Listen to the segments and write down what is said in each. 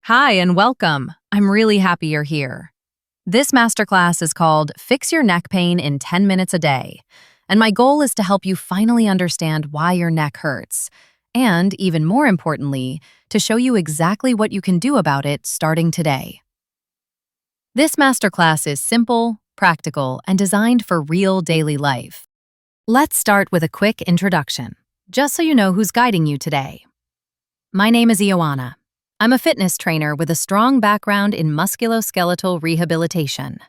Hi and welcome. I'm really happy you're here. This masterclass is called Fix Your Neck Pain in 10 Minutes a Day, and my goal is to help you finally understand why your neck hurts, and even more importantly, to show you exactly what you can do about it starting today. This masterclass is simple, practical, and designed for real daily life. Let's start with a quick introduction, just so you know who's guiding you today. My name is Ioanna. I'm a fitness trainer with a strong background in musculoskeletal rehabilitation.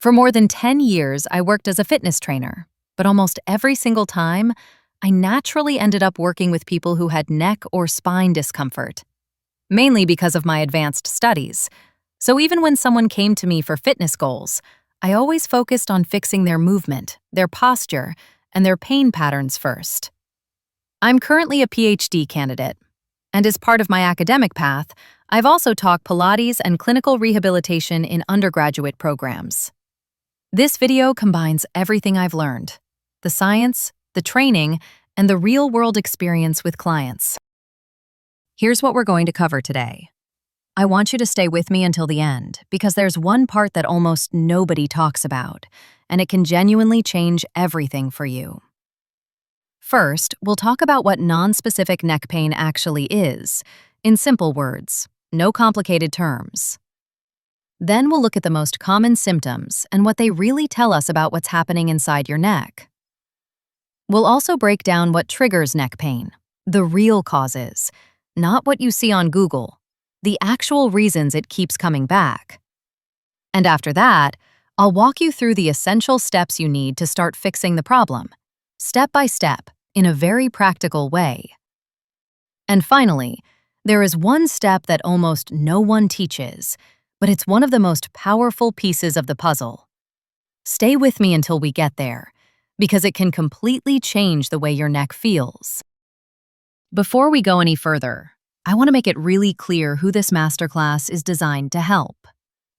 For more than 10 years, I worked as a fitness trainer, but almost every single time, I naturally ended up working with people who had neck or spine discomfort, mainly because of my advanced studies. So even when someone came to me for fitness goals, I always focused on fixing their movement, their posture, and their pain patterns first. I'm currently a PhD candidate, and as part of my academic path, I've also taught Pilates and clinical rehabilitation in undergraduate programs. This video combines everything I've learned: the science, the training, and the real-world experience with clients. Here's what we're going to cover today. I want you to stay with me until the end, because there's one part that almost nobody talks about, and it can genuinely change everything for you. First, we'll talk about what non-specific neck pain actually is, in simple words, no complicated terms. Then we'll look at the most common symptoms and what they really tell us about what's happening inside your neck. We'll also break down what triggers neck pain, the real causes, not what you see on Google, the actual reasons it keeps coming back. And after that, I'll walk you through the essential steps you need to start fixing the problem, step by step, in a very practical way. And finally, there is one step that almost no one teaches, but it's one of the most powerful pieces of the puzzle. Stay with me until we get there, because it can completely change the way your neck feels. Before we go any further, I want to make it really clear who this masterclass is designed to help.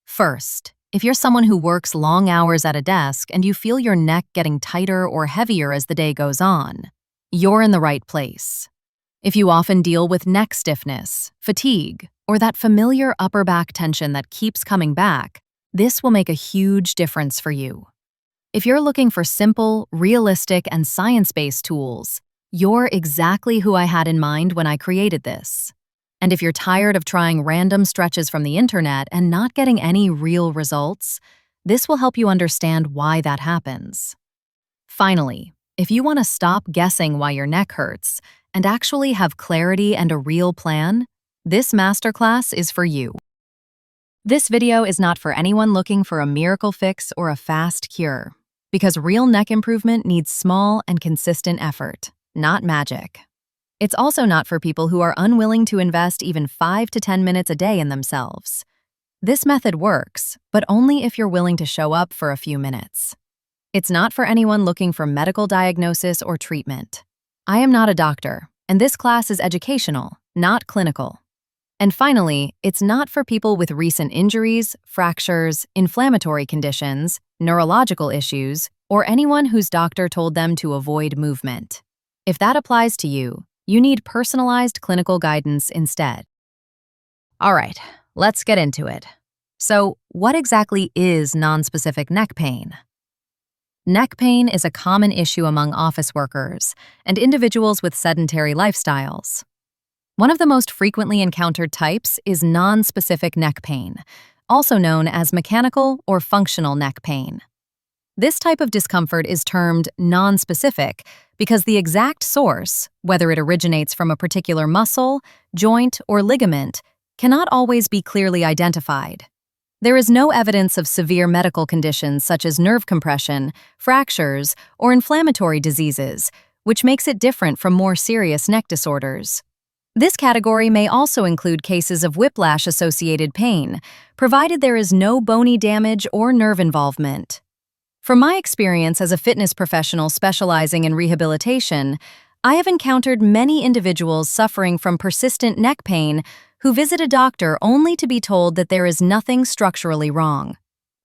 First, if you're someone who works long hours at a desk and you feel your neck getting tighter or heavier as the day goes on, you're in the right place. If you often deal with neck stiffness, fatigue, or that familiar upper back tension that keeps coming back, this will make a huge difference for you. If you're looking for simple, realistic, and science-based tools, you're exactly who I had in mind when I created this. And if you're tired of trying random stretches from the internet and not getting any real results, this will help you understand why that happens. Finally, if you want to stop guessing why your neck hurts and actually have clarity and a real plan, this masterclass is for you. This video is not for anyone looking for a miracle fix or a fast cure, because real neck improvement needs small and consistent effort, not magic. It's also not for people who are unwilling to invest even 5 to 10 minutes a day in themselves. This method works, but only if you're willing to show up for a few minutes. It's not for anyone looking for medical diagnosis or treatment. I am not a doctor, and this class is educational, not clinical. And finally, it's not for people with recent injuries, fractures, inflammatory conditions, neurological issues, or anyone whose doctor told them to avoid movement. If that applies to you, you need personalized clinical guidance instead. All right, let's get into it. So, what exactly is non-specific neck pain? Neck pain is a common issue among office workers and individuals with sedentary lifestyles. One of the most frequently encountered types is non-specific neck pain, also known as mechanical or functional neck pain. This type of discomfort is termed non-specific because the exact source, whether it originates from a particular muscle, joint, or ligament, cannot always be clearly identified. There is no evidence of severe medical conditions such as nerve compression, fractures, or inflammatory diseases, which makes it different from more serious neck disorders. This category may also include cases of whiplash-associated pain, provided there is no bony damage or nerve involvement. From my experience as a fitness professional specializing in rehabilitation, I have encountered many individuals suffering from persistent neck pain who visit a doctor only to be told that there is nothing structurally wrong.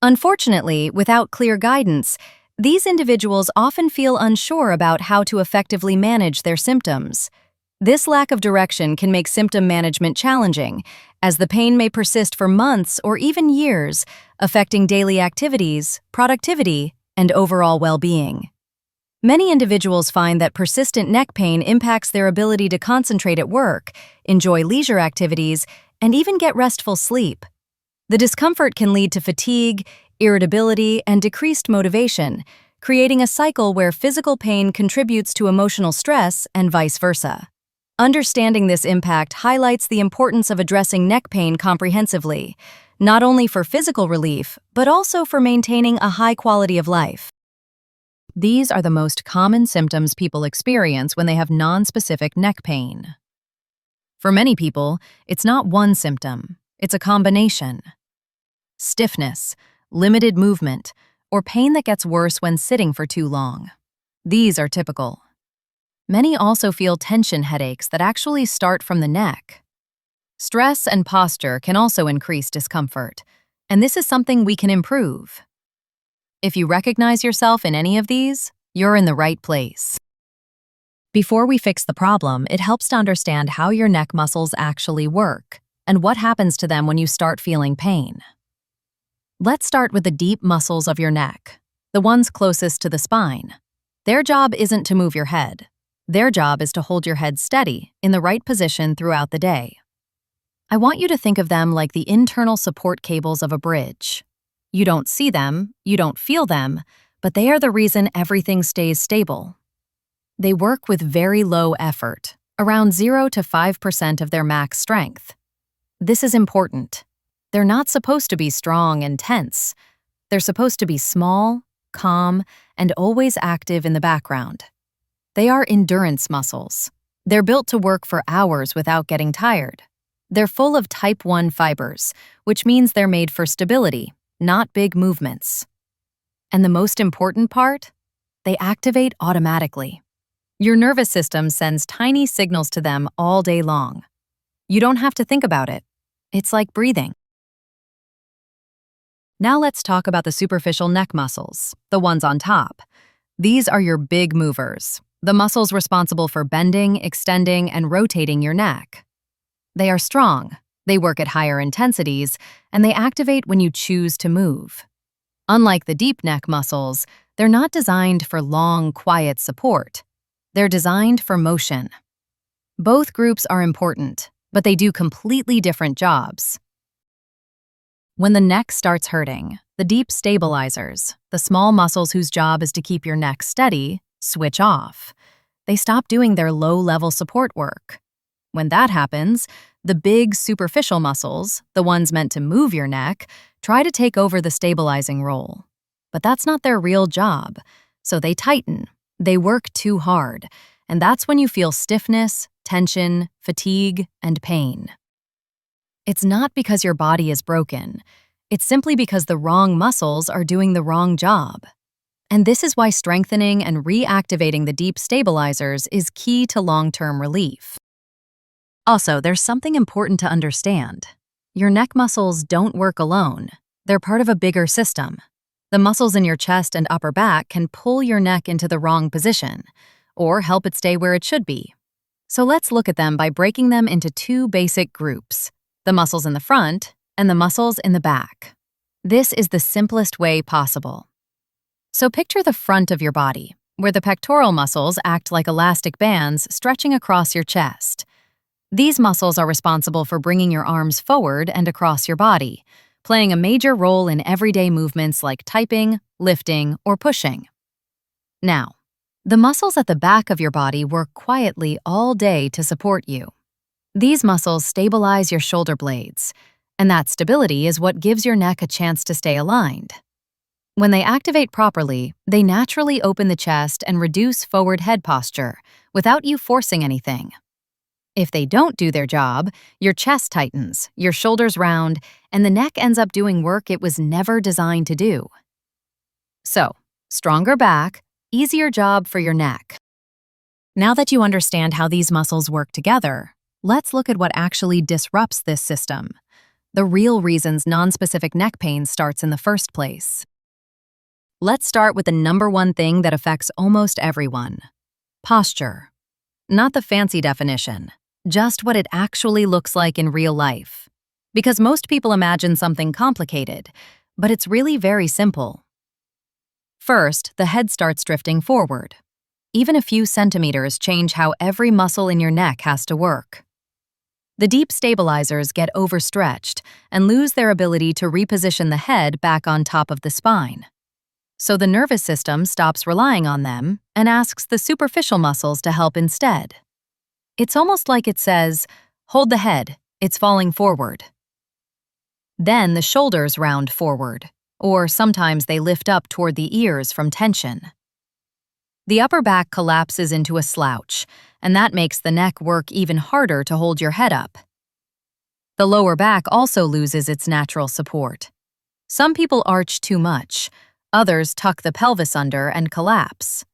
Unfortunately, without clear guidance, These individuals often feel unsure about how to effectively manage their symptoms. This lack of direction can make symptom management challenging, as the pain may persist for months or even years, affecting daily activities, productivity, and overall well-being. Many individuals find that persistent neck pain impacts their ability to concentrate at work, enjoy leisure activities, and even get restful sleep. The discomfort can lead to fatigue, irritability, and decreased motivation, creating a cycle where physical pain contributes to emotional stress and vice versa. Understanding this impact highlights the importance of addressing neck pain comprehensively, not only for physical relief, but also for maintaining a high quality of life. These are the most common symptoms people experience when they have nonspecific neck pain. For many people, it's not one symptom, it's a combination. Stiffness, limited movement, or pain that gets worse when sitting for too long. These are typical. Many also feel tension headaches that actually start from the neck. Stress and posture can also increase discomfort, and this is something we can improve. If you recognize yourself in any of these, you're in the right place. Before we fix the problem, it helps to understand how your neck muscles actually work and what happens to them when you start feeling pain. Let's start with the deep muscles of your neck, the ones closest to the spine. Their job isn't to move your head. Their job is to hold your head steady in the right position throughout the day. I want you to think of them like the internal support cables of a bridge. You don't see them, you don't feel them, but they are the reason everything stays stable. They work with very low effort, around 0 to 5% of their max strength. This is important. They're not supposed to be strong and tense. They're supposed to be small, calm, and always active in the background. They are endurance muscles. They're built to work for hours without getting tired. They're full of type 1 fibers, which means they're made for stability, not big movements. And the most important part? They activate automatically. Your nervous system sends tiny signals to them all day long. You don't have to think about it. It's like breathing. Now let's talk about the superficial neck muscles, the ones on top. These are your big movers, the muscles responsible for bending, extending, and rotating your neck. They are strong, they work at higher intensities, and they activate when you choose to move. Unlike the deep neck muscles, they're not designed for long, quiet support. They're designed for motion. Both groups are important, but they do completely different jobs. When the neck starts hurting, the deep stabilizers, the small muscles whose job is to keep your neck steady, switch off. They stop doing their low-level support work. When that happens, the big superficial muscles, the ones meant to move your neck, try to take over the stabilizing role. But that's not their real job, so they tighten, they work too hard, and that's when you feel stiffness, tension, fatigue, and pain. It's not because your body is broken. It's simply because the wrong muscles are doing the wrong job. And this is why strengthening and reactivating the deep stabilizers is key to long-term relief. Also, there's something important to understand. Your neck muscles don't work alone. They're part of a bigger system. The muscles in your chest and upper back can pull your neck into the wrong position, or help it stay where it should be. So let's look at them by breaking them into two basic groups, the muscles in the front and the muscles in the back. This is the simplest way possible. So picture the front of your body, where the pectoral muscles act like elastic bands stretching across your chest. These muscles are responsible for bringing your arms forward and across your body, playing a major role in everyday movements like typing, lifting, or pushing. Now, the muscles at the back of your body work quietly all day to support you. These muscles stabilize your shoulder blades, and that stability is what gives your neck a chance to stay aligned. When they activate properly, they naturally open the chest and reduce forward head posture without you forcing anything. If they don't do their job, your chest tightens, your shoulders round, and the neck ends up doing work it was never designed to do. So, stronger back, easier job for your neck. Now that you understand how these muscles work together, let's look at what actually disrupts this system, the real reasons nonspecific neck pain starts in the first place. Let's start with the number one thing that affects almost everyone: posture. Not the fancy definition, just what it actually looks like in real life. Because most people imagine something complicated, but it's really very simple. First, the head starts drifting forward. Even a few centimeters change how every muscle in your neck has to work. The deep stabilizers get overstretched and lose their ability to reposition the head back on top of the spine. So the nervous system stops relying on them and asks the superficial muscles to help instead. It's almost like it says, "Hold the head, it's falling forward." Then the shoulders round forward, or sometimes they lift up toward the ears from tension. The upper back collapses into a slouch, and that makes the neck work even harder to hold your head up. The lower back also loses its natural support. Some people arch too much, others tuck the pelvis under and collapse.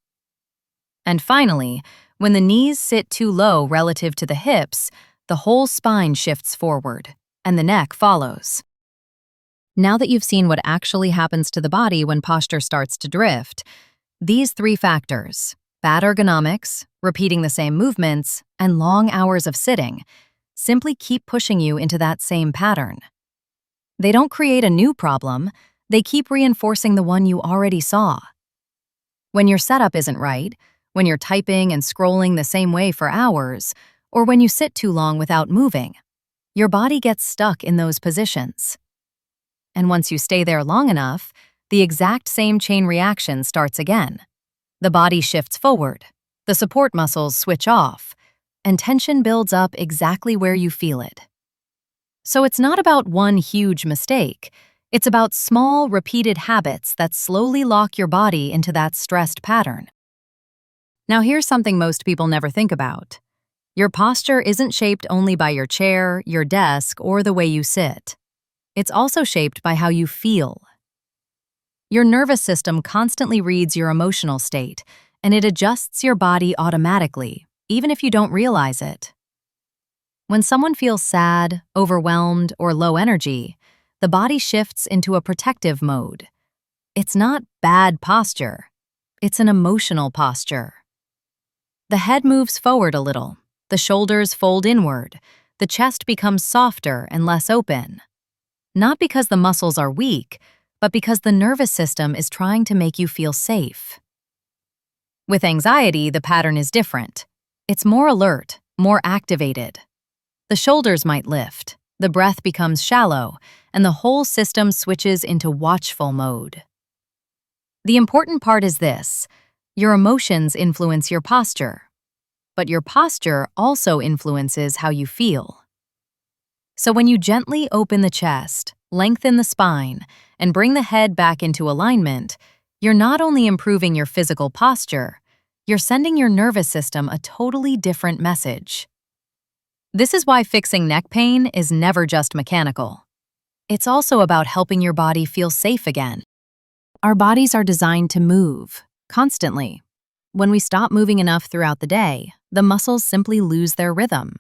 And finally, when the knees sit too low relative to the hips, the whole spine shifts forward, and the neck follows. Now that you've seen what actually happens to the body when posture starts to drift, these three factors, bad ergonomics, repeating the same movements, and long hours of sitting, simply keep pushing you into that same pattern. They don't create a new problem, they keep reinforcing the one you already saw. When your setup isn't right, when you're typing and scrolling the same way for hours, or when you sit too long without moving, your body gets stuck in those positions. And once you stay there long enough, the exact same chain reaction starts again. The body shifts forward, the support muscles switch off, and tension builds up exactly where you feel it. So it's not about one huge mistake, it's about small, repeated habits that slowly lock your body into that stressed pattern. Now here's something most people never think about. Your posture isn't shaped only by your chair, your desk, or the way you sit. It's also shaped by how you feel. Your nervous system constantly reads your emotional state, and it adjusts your body automatically, even if you don't realize it. When someone feels sad, overwhelmed, or low energy, the body shifts into a protective mode. It's not bad posture, it's an emotional posture. The head moves forward a little, the shoulders fold inward, the chest becomes softer and less open. Not because the muscles are weak, but because the nervous system is trying to make you feel safe. With anxiety, the pattern is different. It's more alert, more activated. The shoulders might lift, the breath becomes shallow, and the whole system switches into watchful mode. The important part is this: your emotions influence your posture, but your posture also influences how you feel. So when you gently open the chest, lengthen the spine, and bring the head back into alignment, you're not only improving your physical posture, you're sending your nervous system a totally different message. This is why fixing neck pain is never just mechanical. It's also about helping your body feel safe again. Our bodies are designed to move, constantly. When we stop moving enough throughout the day, the muscles simply lose their rhythm.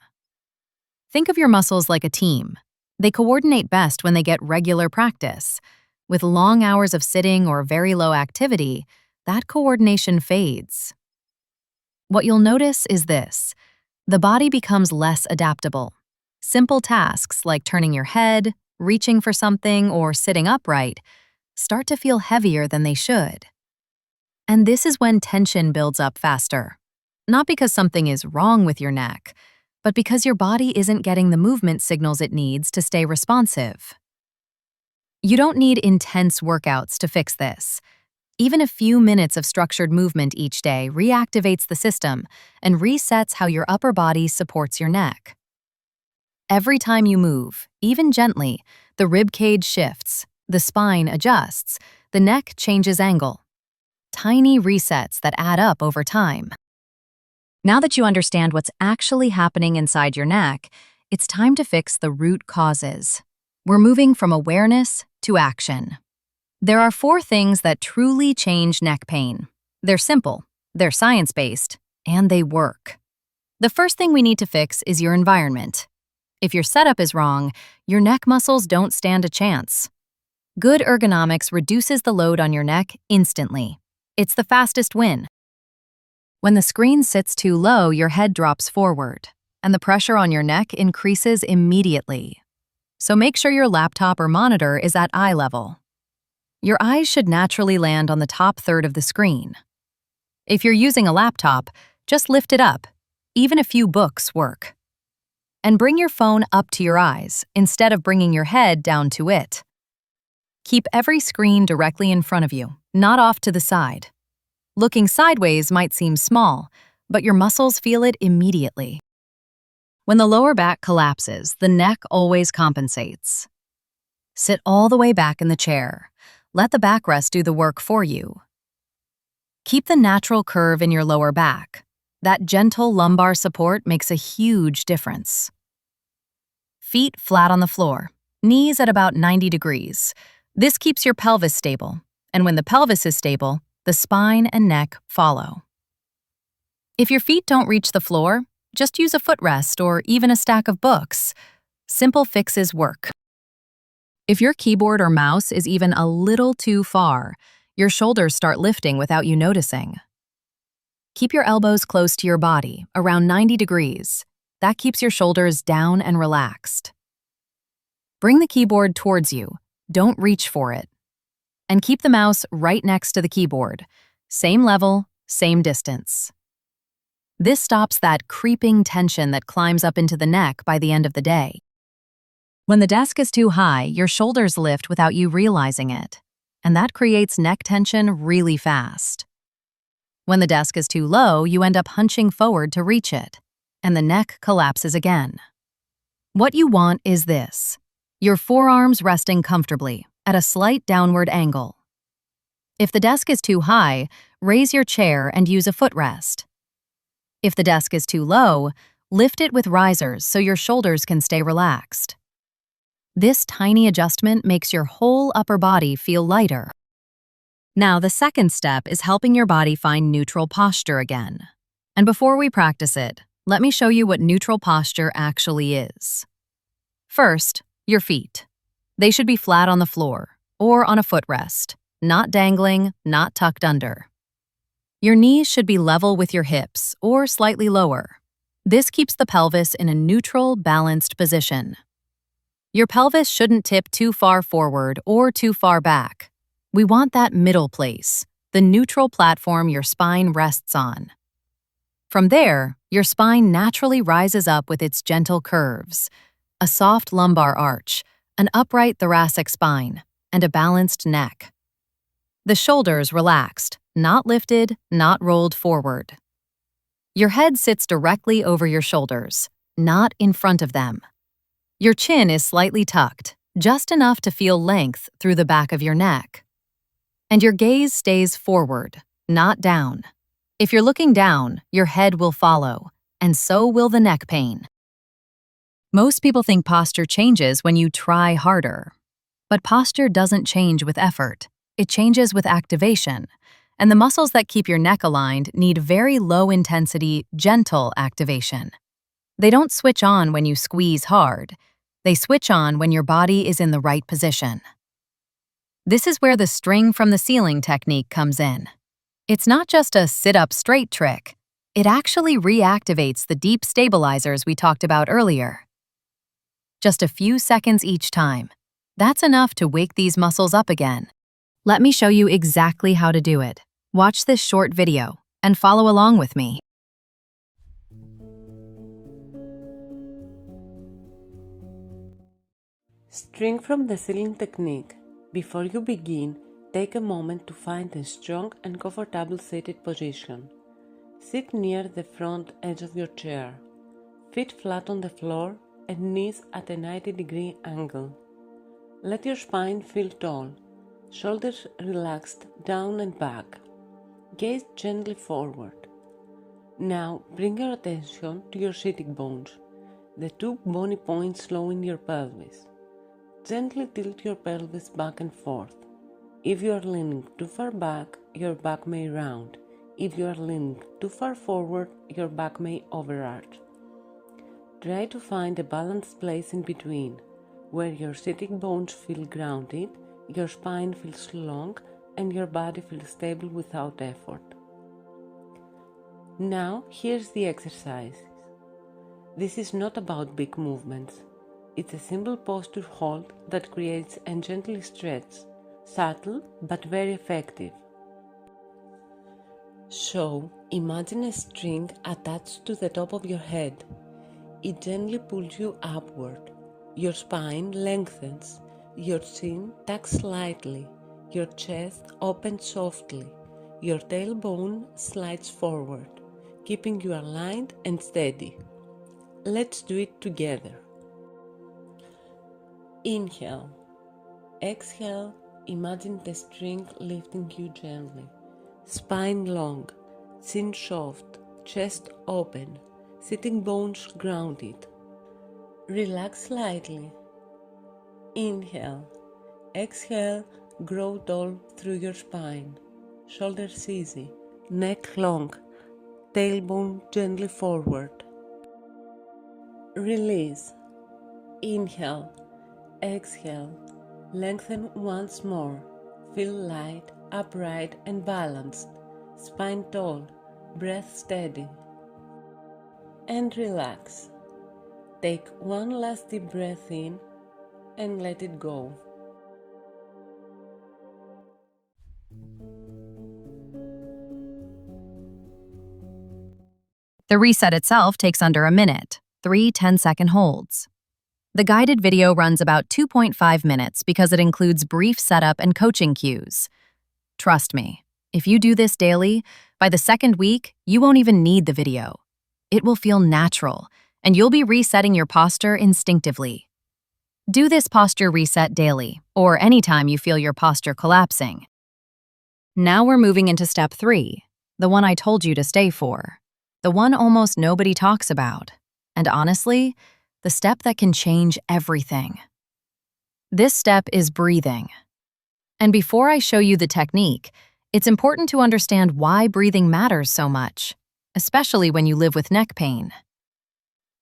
Think of your muscles like a team. They coordinate best when they get regular practice. With long hours of sitting or very low activity, that coordination fades. What you'll notice is this: the body becomes less adaptable. Simple tasks like turning your head, reaching for something, or sitting upright start to feel heavier than they should. And this is when tension builds up faster. Not because something is wrong with your neck, but because your body isn't getting the movement signals it needs to stay responsive. You don't need intense workouts to fix this. Even a few minutes of structured movement each day reactivates the system and resets how your upper body supports your neck. Every time you move, even gently, the rib cage shifts, the spine adjusts, the neck changes angle. Tiny resets that add up over time. Now that you understand what's actually happening inside your neck, it's time to fix the root causes. We're moving from awareness to action. There are 4 things that truly change neck pain. They're simple, they're science-based, and they work. The first thing we need to fix is your environment. If your setup is wrong, your neck muscles don't stand a chance. Good ergonomics reduces the load on your neck instantly. It's the fastest win. When the screen sits too low, your head drops forward, and the pressure on your neck increases immediately. So make sure your laptop or monitor is at eye level. Your eyes should naturally land on the top third of the screen. If you're using a laptop, just lift it up. Even a few books work. And bring your phone up to your eyes instead of bringing your head down to it. Keep every screen directly in front of you, not off to the side. Looking sideways might seem small, but your muscles feel it immediately. When the lower back collapses, the neck always compensates. Sit all the way back in the chair. Let the backrest do the work for you. Keep the natural curve in your lower back. That gentle lumbar support makes a huge difference. Feet flat on the floor, knees at about 90 degrees. This keeps your pelvis stable, and when the pelvis is stable, the spine and neck follow. If your feet don't reach the floor, just use a footrest or even a stack of books. Simple fixes work. If your keyboard or mouse is even a little too far, your shoulders start lifting without you noticing. Keep your elbows close to your body, around 90 degrees. That keeps your shoulders down and relaxed. Bring the keyboard towards you. Don't reach for it. And keep the mouse right next to the keyboard. Same level, same distance. This stops that creeping tension that climbs up into the neck by the end of the day. When the desk is too high, your shoulders lift without you realizing it, and that creates neck tension really fast. When the desk is too low, you end up hunching forward to reach it, and the neck collapses again. What you want is this: your forearms resting comfortably at a slight downward angle. If the desk is too high, raise your chair and use a footrest. If the desk is too low, lift it with risers so your shoulders can stay relaxed. This tiny adjustment makes your whole upper body feel lighter. Now, the second step is helping your body find neutral posture again. And before we practice it, let me show you what neutral posture actually is. First, your feet. They should be flat on the floor or on a footrest, not dangling, not tucked under. Your knees should be level with your hips or slightly lower. This keeps the pelvis in a neutral, balanced position. Your pelvis shouldn't tip too far forward or too far back. We want that middle place, the neutral platform your spine rests on. From there, your spine naturally rises up with its gentle curves, a soft lumbar arch, an upright thoracic spine, and a balanced neck. The shoulders relaxed, not lifted, not rolled forward. Your head sits directly over your shoulders, not in front of them. Your chin is slightly tucked, just enough to feel length through the back of your neck. And your gaze stays forward, not down. If you're looking down, your head will follow, and so will the neck pain. Most people think posture changes when you try harder. But posture doesn't change with effort. It changes with activation. And the muscles that keep your neck aligned need very low-intensity, gentle activation. They don't switch on when you squeeze hard. They switch on when your body is in the right position. This is where the string from the ceiling technique comes in. It's not just a sit-up straight trick. It actually reactivates the deep stabilizers we talked about earlier. Just a few seconds each time. That's enough to wake these muscles up again. Let me show you exactly how to do it. Watch this short video and follow along with me. String from the ceiling technique. Before you begin, take a moment to find a strong and comfortable seated position. Sit near the front edge of your chair, feet flat on the floor and knees at a 90-degree angle. Let your spine feel tall, shoulders relaxed down and back. Gaze gently forward. Now bring your attention to your sitting bones, the two bony points low in your pelvis. Gently tilt your pelvis back and forth. If you are leaning too far back, your back may round. If you are leaning too far forward, your back may overarch. Try to find a balanced place in between, where your sitting bones feel grounded Your spine feels long and your body feels stable without effort. Now, here's the exercise. This is not about big movements. It's a simple posture hold that creates a gentle stretch, subtle but very effective. So, imagine a string attached to the top of your head. It gently pulls you upward. Your spine lengthens, your chin tucks slightly, your chest opens softly, your tailbone slides forward, keeping you aligned and steady. Let's do it together. Inhale. Exhale, imagine the string lifting you gently. Spine long, chin soft, chest open, sitting bones grounded. Relax slightly. Inhale. Exhale, grow tall through your spine. Shoulders easy, neck long, tailbone gently forward. Release. Inhale. Exhale. Lengthen once more. Feel light, upright and balanced. Spine tall, breath steady. And relax. Take one last deep breath in and let it go. The reset itself takes under a minute, 3 10-second holds. The guided video runs about 2.5 minutes because it includes brief setup and coaching cues. Trust me, if you do this daily, by the second week, you won't even need the video. It will feel natural, and you'll be resetting your posture instinctively. Do this posture reset daily, or anytime you feel your posture collapsing. Now we're moving into step 3, the one I told you to stay for. The one almost nobody talks about. And honestly, the step that can change everything. This step is breathing. And before I show you the technique, it's important to understand why breathing matters so much, especially when you live with neck pain.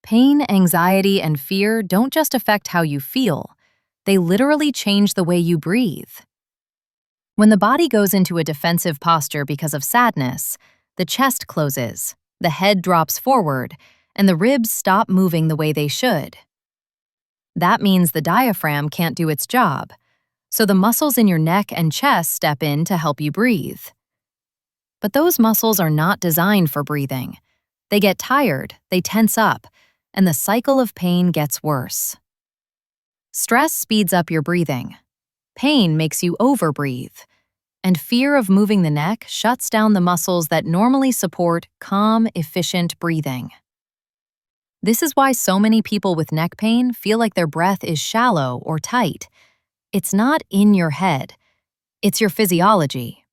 Pain, anxiety, and fear don't just affect how you feel, they literally change the way you breathe. When the body goes into a defensive posture because of sadness, the chest closes, the head drops forward, and the ribs stop moving the way they should. That means the diaphragm can't do its job, so the muscles in your neck and chest step in to help you breathe. But those muscles are not designed for breathing. They get tired, they tense up, and the cycle of pain gets worse. Stress speeds up your breathing. Pain makes you overbreathe. And fear of moving the neck shuts down the muscles that normally support calm, efficient breathing. This is why so many people with neck pain feel like their breath is shallow or tight. It's not in your head. It's your physiology.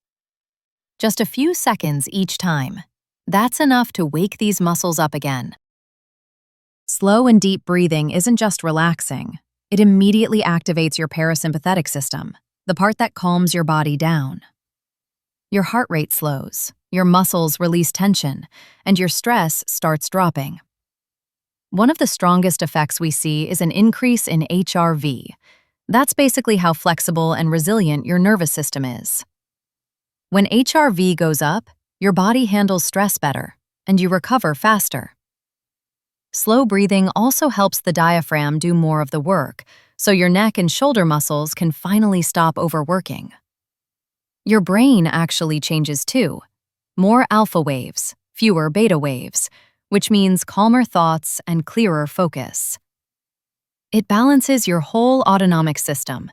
Just a few seconds each time. That's enough to wake these muscles up again. Slow and deep breathing isn't just relaxing. It immediately activates your parasympathetic system, the part that calms your body down. Your heart rate slows, your muscles release tension, and your stress starts dropping. One of the strongest effects we see is an increase in HRV. That's basically how flexible and resilient your nervous system is. When HRV goes up, your body handles stress better, and you recover faster. Slow breathing also helps the diaphragm do more of the work, so your neck and shoulder muscles can finally stop overworking. Your brain actually changes too. More alpha waves, fewer beta waves, which means calmer thoughts and clearer focus. It balances your whole autonomic system.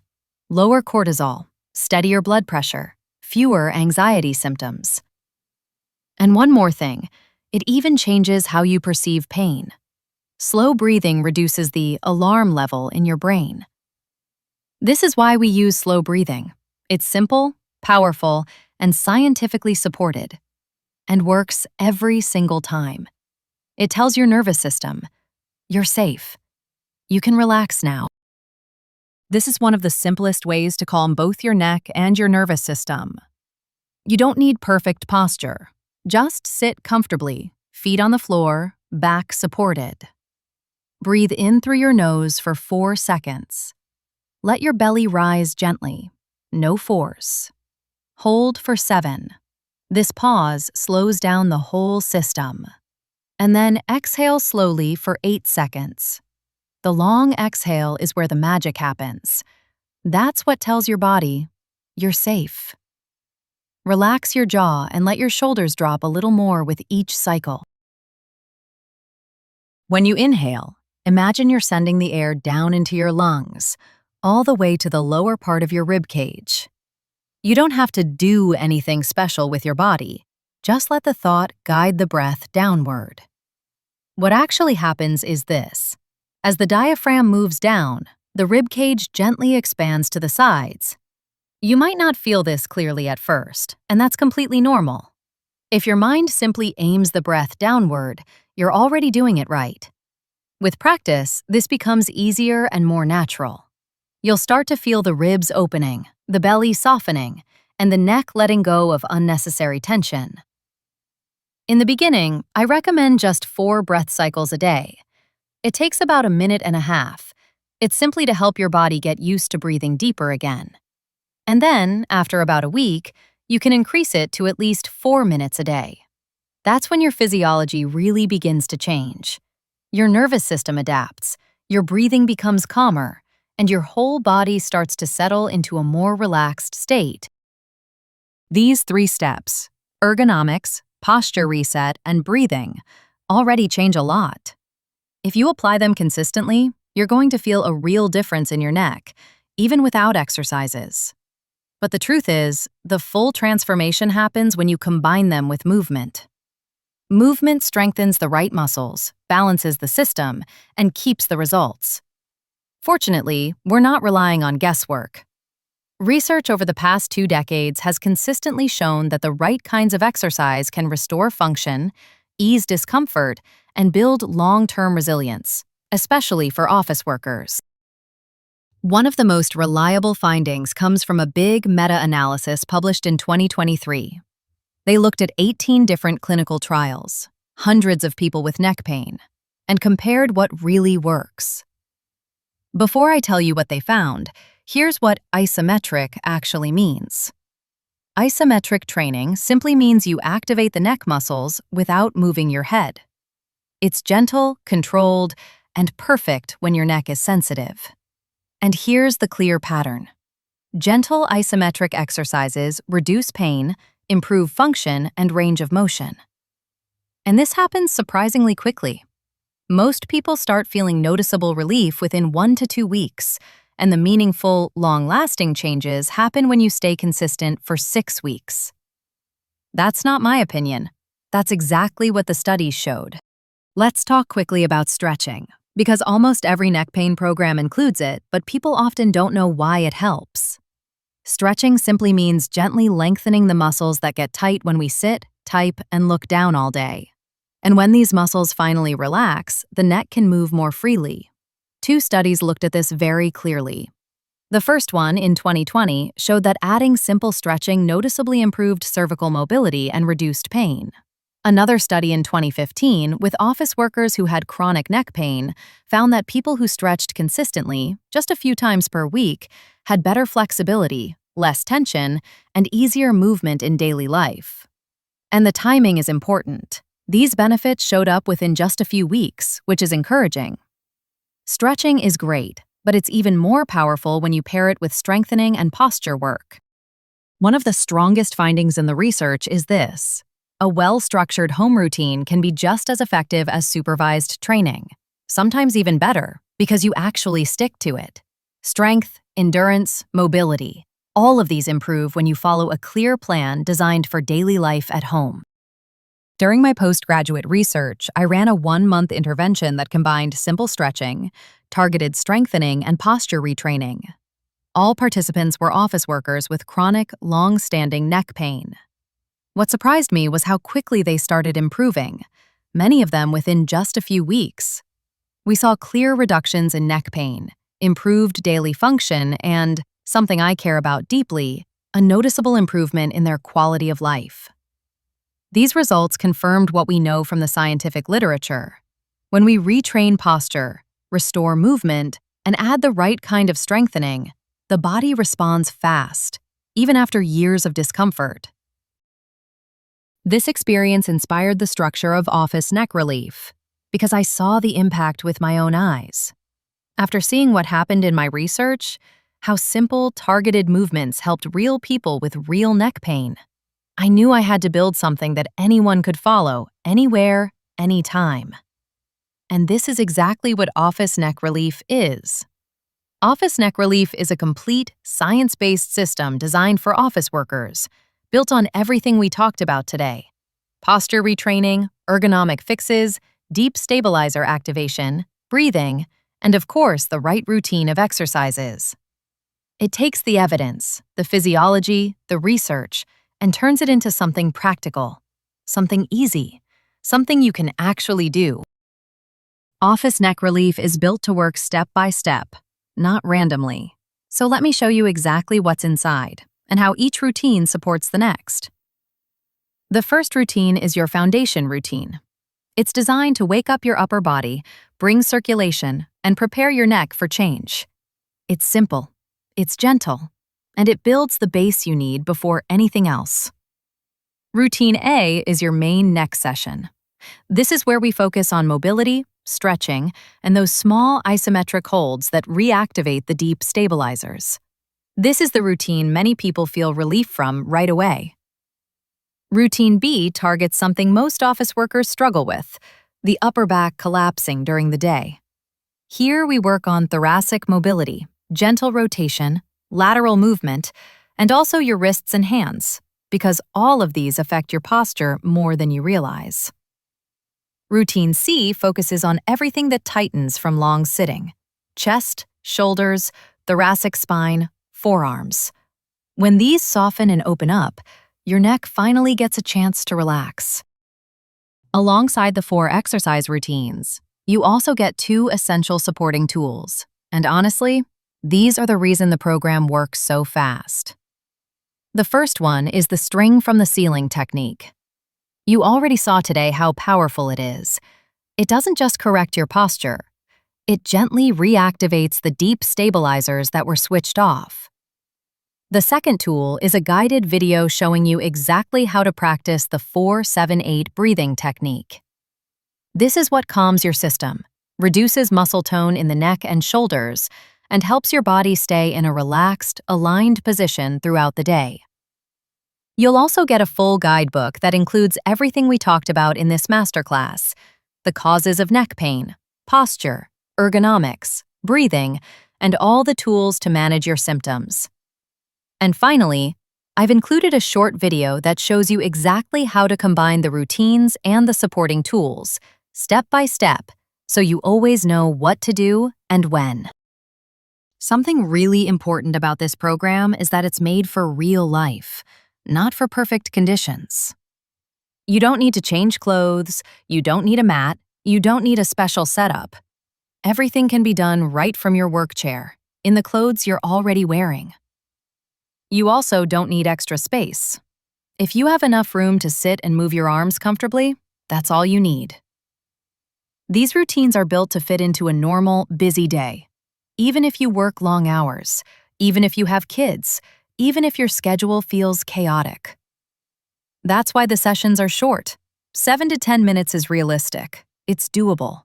Lower cortisol, steadier blood pressure, fewer anxiety symptoms. And one more thing, it even changes how you perceive pain. Slow breathing reduces the alarm level in your brain. This is why we use slow breathing. It's simple, powerful, and scientifically supported, and works every single time. It tells your nervous system, you're safe. You can relax now. This is one of the simplest ways to calm both your neck and your nervous system. You don't need perfect posture. Just sit comfortably, feet on the floor, back supported. Breathe in through your nose for 4 seconds. Let your belly rise gently. no force. Hold for 7. This pause slows down the whole system. And then exhale slowly for 8 seconds. The long exhale is where the magic happens. That's what tells your body, you're safe. Relax your jaw and let your shoulders drop a little more with each cycle. When you inhale, imagine you're sending the air down into your lungs, all the way to the lower part of your rib cage. You don't have to do anything special with your body. Just let the thought guide the breath downward. What actually happens is this. As the diaphragm moves down, the rib cage gently expands to the sides. You might not feel this clearly at first, and that's completely normal. If your mind simply aims the breath downward, you're already doing it right. With practice, this becomes easier and more natural. You'll start to feel the ribs opening, the belly softening, and the neck letting go of unnecessary tension. In the beginning, I recommend just 4 breath cycles a day. It takes about 1.5 minutes. It's simply to help your body get used to breathing deeper again. And then, after about a week, you can increase it to at least 4 minutes a day. That's when your physiology really begins to change. Your nervous system adapts, your breathing becomes calmer, and your whole body starts to settle into a more relaxed state. These 3 steps, ergonomics, posture reset, and breathing, already change a lot. If you apply them consistently, you're going to feel a real difference in your neck, even without exercises. But the truth is, the full transformation happens when you combine them with movement. Movement strengthens the right muscles, balances the system, and keeps the results. Fortunately, we're not relying on guesswork. Research over the past 2 decades has consistently shown that the right kinds of exercise can restore function, ease discomfort, and build long-term resilience, especially for office workers. One of the most reliable findings comes from a big meta-analysis published in 2023. They looked at 18 different clinical trials, hundreds of people with neck pain, and compared what really works. Before I tell you what they found, here's what isometric actually means. Isometric training simply means you activate the neck muscles without moving your head. It's gentle, controlled, and perfect when your neck is sensitive. And here's the clear pattern. Gentle isometric exercises reduce pain, improve function, and range of motion. And this happens surprisingly quickly. Most people start feeling noticeable relief within 1 to 2 weeks, and the meaningful, long-lasting changes happen when you stay consistent for 6 weeks. That's not my opinion. That's exactly what the studies showed. Let's talk quickly about stretching, because almost every neck pain program includes it, but people often don't know why it helps. Stretching simply means gently lengthening the muscles that get tight when we sit, type, and look down all day. And when these muscles finally relax, the neck can move more freely. 2 studies looked at this very clearly. The first one, in 2020, showed that adding simple stretching noticeably improved cervical mobility and reduced pain. Another study in 2015, with office workers who had chronic neck pain, found that people who stretched consistently, just a few times per week, had better flexibility, less tension, and easier movement in daily life. And the timing is important. These benefits showed up within just a few weeks, which is encouraging. Stretching is great, but it's even more powerful when you pair it with strengthening and posture work. One of the strongest findings in the research is this. A well-structured home routine can be just as effective as supervised training, sometimes even better, because you actually stick to it. Strength, endurance, mobility, all of these improve when you follow a clear plan designed for daily life at home. During my postgraduate research, I ran a 1-month intervention that combined simple stretching, targeted strengthening, and posture retraining. All participants were office workers with chronic, long-standing neck pain. What surprised me was how quickly they started improving, many of them within just a few weeks. We saw clear reductions in neck pain, improved daily function, and, something I care about deeply, a noticeable improvement in their quality of life. These results confirmed what we know from the scientific literature. When we retrain posture, restore movement, and add the right kind of strengthening, The body responds fast, even after years of discomfort. This experience inspired the structure of office neck relief because I saw the impact with my own eyes. After seeing what happened in my research, how simple, targeted movements helped real people with real neck pain, I knew I had to build something that anyone could follow, anywhere, anytime. And this is exactly what Office Neck Relief is. Office Neck Relief is a complete, science-based system designed for office workers, built on everything we talked about today: posture retraining, ergonomic fixes, deep stabilizer activation, breathing, and of course, the right routine of exercises. It takes the evidence, the physiology, the research, and turns it into something practical, something easy, something you can actually do. Office Neck Relief is built to work step by step, not randomly. So let me show you exactly what's inside and how each routine supports the next. The first routine is your foundation routine. It's designed to wake up your upper body, bring circulation, and prepare your neck for change. It's simple, it's gentle, and it builds the base you need before anything else. Routine A is your main neck session. This is where we focus on mobility, stretching, and those small isometric holds that reactivate the deep stabilizers. This is the routine many people feel relief from right away. Routine B targets something most office workers struggle with: the upper back collapsing during the day. Here we work on thoracic mobility, gentle rotation, lateral movement, and also your wrists and hands, because all of these affect your posture more than you realize. Routine C focuses on everything that tightens from long sitting: chest, shoulders, thoracic spine, forearms. When these soften and open up, your neck finally gets a chance to relax. Alongside the 4 exercise routines, you also get 2 essential supporting tools. And honestly, these are the reason the program works so fast. The first one is the string from the ceiling technique. You already saw today how powerful it is. It doesn't just correct your posture, it gently reactivates the deep stabilizers that were switched off. The second tool is a guided video showing you exactly how to practice the 4-7-8 breathing technique. This is what calms your system, reduces muscle tone in the neck and shoulders, and helps your body stay in a relaxed, aligned position throughout the day. You'll also get a full guidebook that includes everything we talked about in this masterclass: the causes of neck pain, posture, ergonomics, breathing, and all the tools to manage your symptoms. And finally, I've included a short video that shows you exactly how to combine the routines and the supporting tools, step by step, so you always know what to do and when. Something really important about this program is that it's made for real life, not for perfect conditions. You don't need to change clothes, you don't need a mat, you don't need a special setup. Everything can be done right from your work chair, in the clothes you're already wearing. You also don't need extra space. If you have enough room to sit and move your arms comfortably, that's all you need. These routines are built to fit into a normal, busy day. Even if you work long hours, even if you have kids, even if your schedule feels chaotic. That's why the sessions are short. 7 to 10 minutes is realistic. It's doable.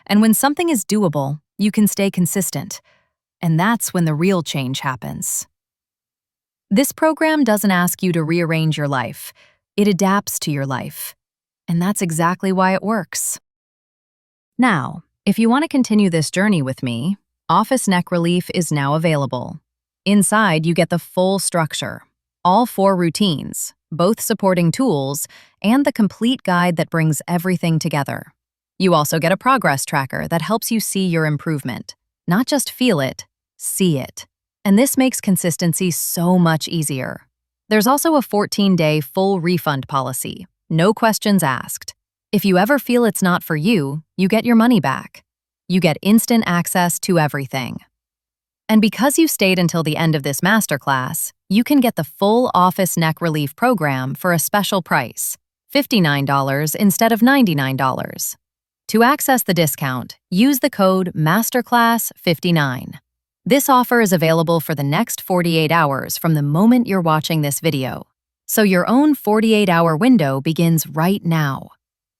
And when something is doable, you can stay consistent. And that's when the real change happens. This program doesn't ask you to rearrange your life. It adapts to your life. And that's exactly why it works. Now, if you want to continue this journey with me, Office Neck Relief is now available. Inside, you get the full structure, all 4 routines, both supporting tools, and the complete guide that brings everything together. You also get a progress tracker that helps you see your improvement. Not just feel it, see it. And this makes consistency so much easier. There's also a 14-day full refund policy, no questions asked. If you ever feel it's not for you, you get your money back. You get instant access to everything. And because you stayed until the end of this masterclass, you can get the full Office Neck Relief program for a special price, $59 instead of $99. To access the discount, use the code MASTERCLASS59. This offer is available for the next 48 hours from the moment you're watching this video. So your own 48-hour window begins right now.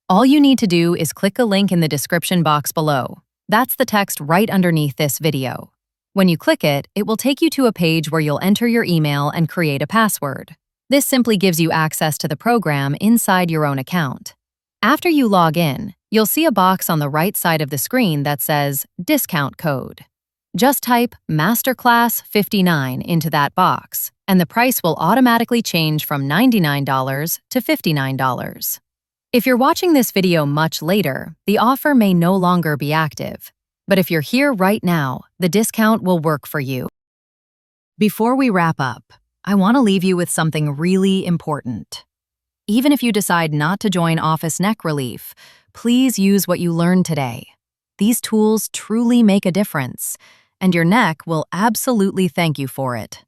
All you need to do is click a link in the description box below. That's the text right underneath this video. When you click it, it will take you to a page where you'll enter your email and create a password. This simply gives you access to the program inside your own account. After you log in, you'll see a box on the right side of the screen that says Discount Code. Just type Masterclass 59 into that box, and the price will automatically change from $99 to $59. If you're watching this video much later, the offer may no longer be active. But if you're here right now, the discount will work for you. Before we wrap up, I want to leave you with something really important. Even if you decide not to join Office Neck Relief, please use what you learned today. These tools truly make a difference, and your neck will absolutely thank you for it.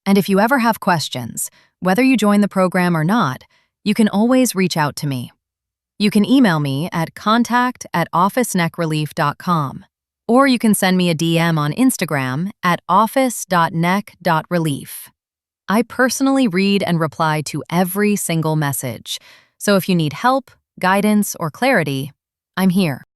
And if you ever have questions, whether you join the program or not, you can always reach out to me. You can email me at contact@officeneckrelief.com, or you can send me a DM on Instagram at office.neck.relief. I personally read and reply to every single message, so if you need help, guidance, or clarity, I'm here.